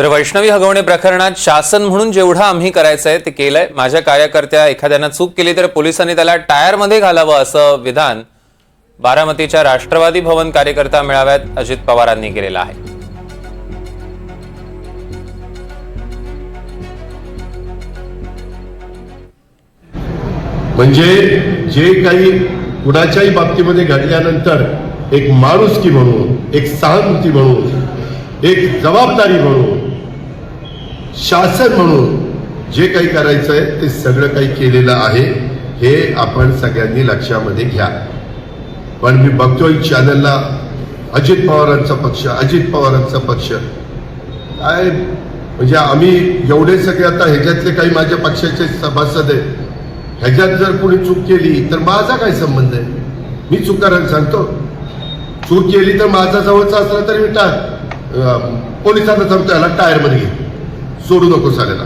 तर वैष्णवी हगवणे प्रकरणात शासन म्हणून जेवढं आम्ही करायचंय ते केलंय। माझ्या कार्यकर्त्या एखाद्यानं चूक केली तर पोलिसांनी त्याला टायरमध्ये घालावं असं विधान बारामतीच्या राष्ट्रवादी भवन कार्यकर्ता मेळाव्यात अजित पवारांनी केलेलं आहे। म्हणजे जे काही कुणाच्याही बाबतीमध्ये घडल्यानंतर एक माणुसकी म्हणून, एक सहानुभूती म्हणून, एक जबाबदारी म्हणून, शासन म्हणून जे काही करायचंय ते सगळं काही केलेलं आहे हे आपण सगळ्यांनी लक्षामध्ये घ्या। पण मी बघतोय चॅनलला अजित पवारांचा पक्ष काय म्हणजे आम्ही एवढे सगळे आता ह्याच्यातले काही माझ्या पक्षाचे सभासद आहेत, ह्याच्यात जर कोणी चूक केली तर माझा काय संबंध आहे? मी चुकारांना सांगतो, चूक केली तर माझा जवळचा असला तरी मी पोलिसांना सांगतो याला टायरमध्ये घे, सोडू नको साल्याला।